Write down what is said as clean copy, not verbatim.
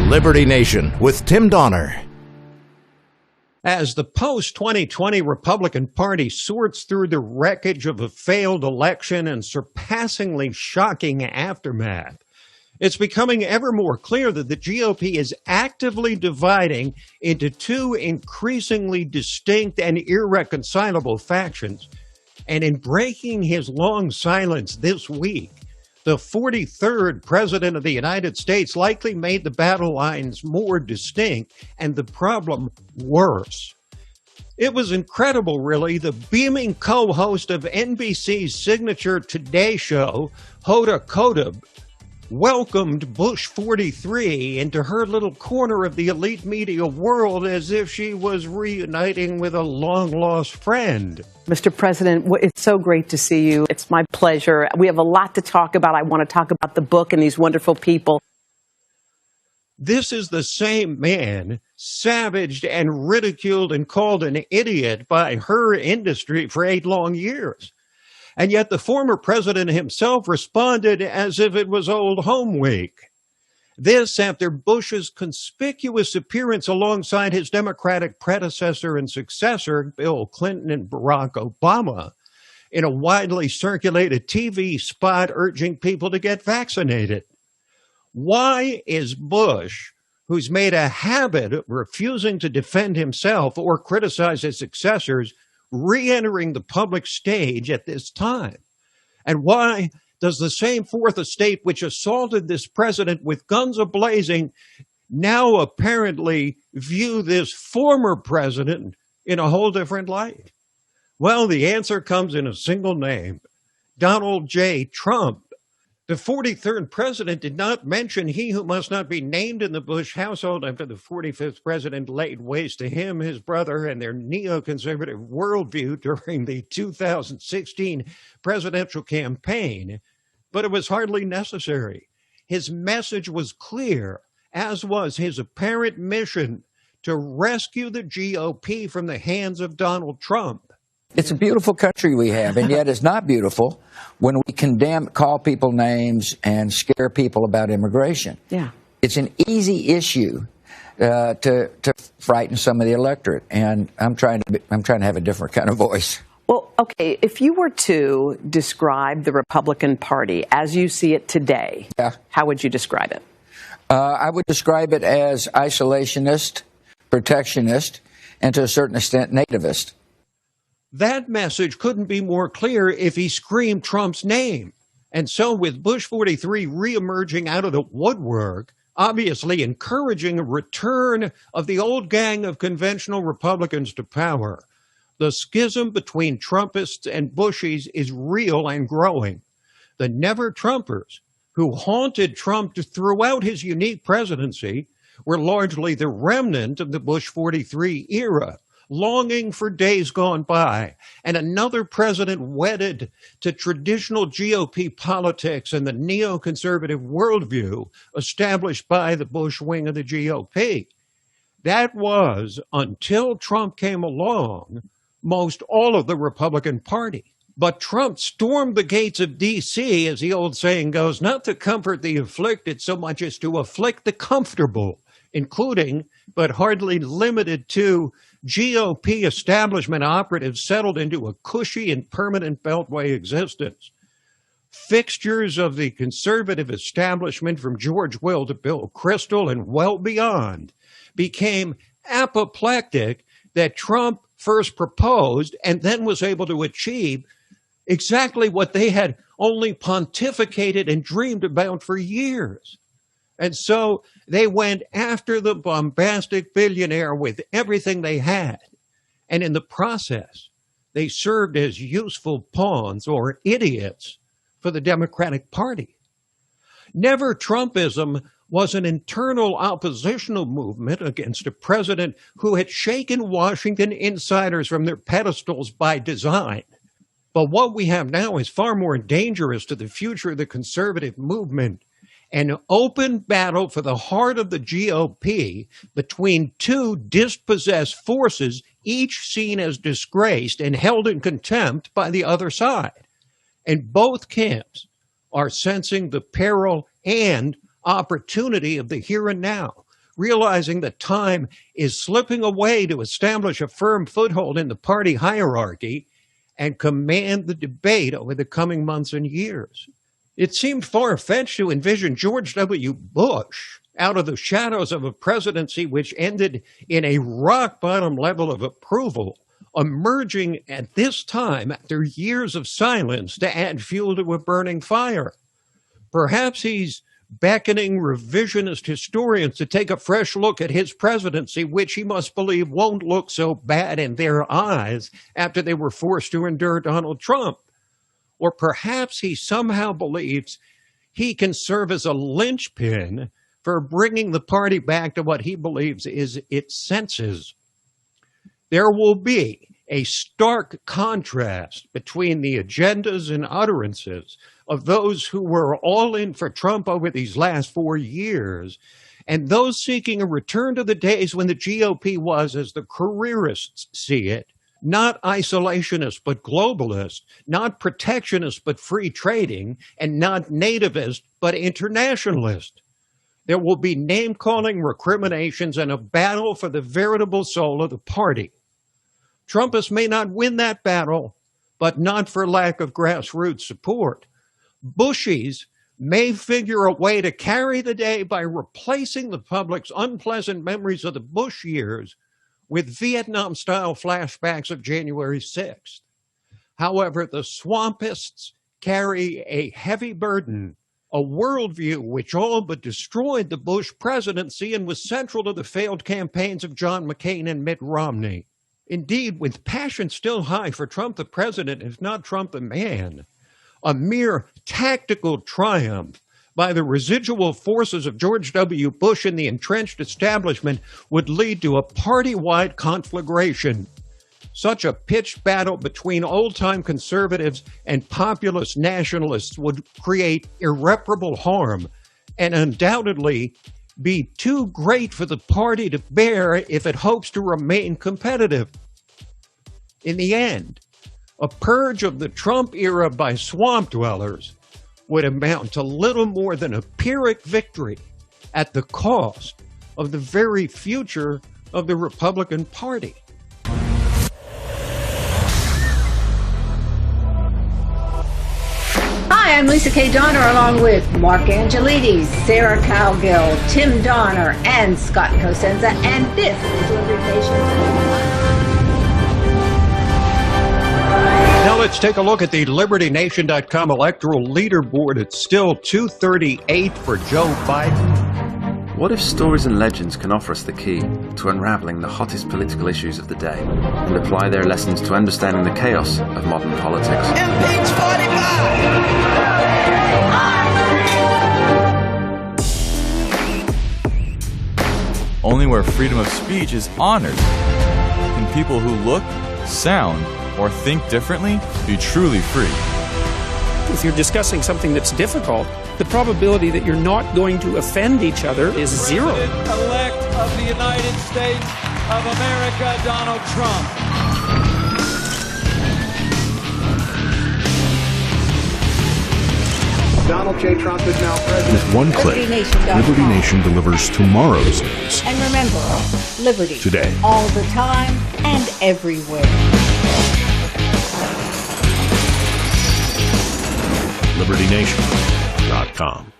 Liberty Nation with Tim Donner. As the post-2020 Republican Party sorts through the wreckage of a failed election and surpassingly shocking aftermath, it's becoming ever more clear that the GOP is actively dividing into two increasingly distinct and irreconcilable factions. And in breaking his long silence this week, the 43rd President of the United States likely made the battle lines more distinct and the problem worse. It was incredible, really. The beaming co-host of NBC's signature Today Show, Hoda Kotb, welcomed Bush 43 into her little corner of the elite media world as if she was reuniting with a long-lost friend. Mr. President, it's so great to see you. It's my pleasure. We have a lot to talk about. I want to talk about the book and these wonderful people. This is the same man savaged and ridiculed and called an idiot by her industry for 8 long years. And yet the former president himself responded as if it was old home week. This after Bush's conspicuous appearance alongside his Democratic predecessor and successor, Bill Clinton and Barack Obama, in a widely circulated TV spot urging people to get vaccinated. Why is Bush, who's made a habit of refusing to defend himself or criticize his successors, re-entering the public stage at this time? And why does the same fourth estate which assaulted this president with guns a-blazing now apparently view this former president in a whole different light? Well, the answer comes in a single name: Donald J. Trump. The 43rd president did not mention he who must not be named in the Bush household after the 45th president laid waste to him, his brother, and their neoconservative worldview during the 2016 presidential campaign. But it was hardly necessary. His message was clear, as was his apparent mission to rescue the GOP from the hands of Donald Trump. It's a beautiful country we have, and yet it's not beautiful when we call people names and scare people about immigration. Yeah. It's an easy issue to frighten some of the electorate, and I'm trying to have a different kind of voice. Well, okay, if you were to describe the Republican Party as you see it today, how would you describe it? I would describe it as isolationist, protectionist, and to a certain extent nativist. That message couldn't be more clear if he screamed Trump's name. And so with Bush 43 reemerging out of the woodwork, obviously encouraging a return of the old gang of conventional Republicans to power, the schism between Trumpists and Bushies is real and growing. The never-Trumpers, who haunted Trump throughout his unique presidency, were largely the remnant of the Bush 43 era, longing for days gone by, and another president wedded to traditional GOP politics and the neoconservative worldview established by the Bush wing of the GOP. That was, until Trump came along, most all of the Republican Party. But Trump stormed the gates of D.C., as the old saying goes, not to comfort the afflicted so much as to afflict the comfortable, including, but hardly limited to, GOP establishment operatives settled into a cushy and permanent beltway existence. Fixtures of the conservative establishment from George Will to Bill Kristol and well beyond became apoplectic that Trump first proposed and then was able to achieve exactly what they had only pontificated and dreamed about for years. And so they went after the bombastic billionaire with everything they had. And in the process, they served as useful pawns or idiots for the Democratic Party. Never Trumpism was an internal oppositional movement against a president who had shaken Washington insiders from their pedestals by design. But what we have now is far more dangerous to the future of the conservative movement. An open battle for the heart of the GOP between two dispossessed forces, each seen as disgraced and held in contempt by the other side. And both camps are sensing the peril and opportunity of the here and now. realizing that time is slipping away to establish a firm foothold in the party hierarchy and command the debate over the coming months and years. It seemed far-fetched to envision George W. Bush out of the shadows of a presidency which ended in a rock-bottom level of approval, emerging at this time after years of silence to add fuel to a burning fire. Perhaps he's beckoning revisionist historians to take a fresh look at his presidency, which he must believe won't look so bad in their eyes after they were forced to endure Donald Trump. Or perhaps he somehow believes he can serve as a linchpin for bringing the party back to what he believes is its senses. There will be a stark contrast between the agendas and utterances of those who were all in for Trump over these last 4 years and those seeking a return to the days when the GOP was, as the careerists see it, not isolationist but globalist, not protectionist but free trading, and not nativist but internationalist. There will be name-calling, recriminations, and a battle for the veritable soul of the party. Trumpists may not win that battle, but not for lack of grassroots support. Bushies may figure a way to carry the day by replacing the public's unpleasant memories of the Bush years with Vietnam-style flashbacks of January 6th. However, the swampists carry a heavy burden, a worldview which all but destroyed the Bush presidency and was central to the failed campaigns of John McCain and Mitt Romney. Indeed, with passion still high for Trump the president, if not Trump the man, a mere tactical triumph by the residual forces of George W. Bush and the entrenched establishment would lead to a party-wide conflagration. Such a pitched battle between old-time conservatives and populist nationalists would create irreparable harm and undoubtedly be too great for the party to bear if it hopes to remain competitive. In the end, a purge of the Trump era by swamp dwellers would amount to little more than a Pyrrhic victory at the cost of the very future of the Republican Party. Hi, I'm Lisa K. Donner, along with Mark Angelides, Sarah Cowgill, Tim Donner, and Scott Cosenza, and this is Liberty Nation. Now let's take a look at the LibertyNation.com electoral leaderboard. It's still 238 for Joe Biden. What if stories and legends can offer us the key to unraveling the hottest political issues of the day and apply their lessons to understanding the chaos of modern politics? Impeach 45! Only where freedom of speech is honored can people who look, sound, or think differently be truly free. If you're discussing something that's difficult, the probability that you're not going to offend each other is zero. President-elect of the United States of America, Donald Trump. Donald J. Trump is now president. With one click, Liberty Nation delivers tomorrow's news. And remember, liberty. Today. All the time and everywhere. LibertyNation.com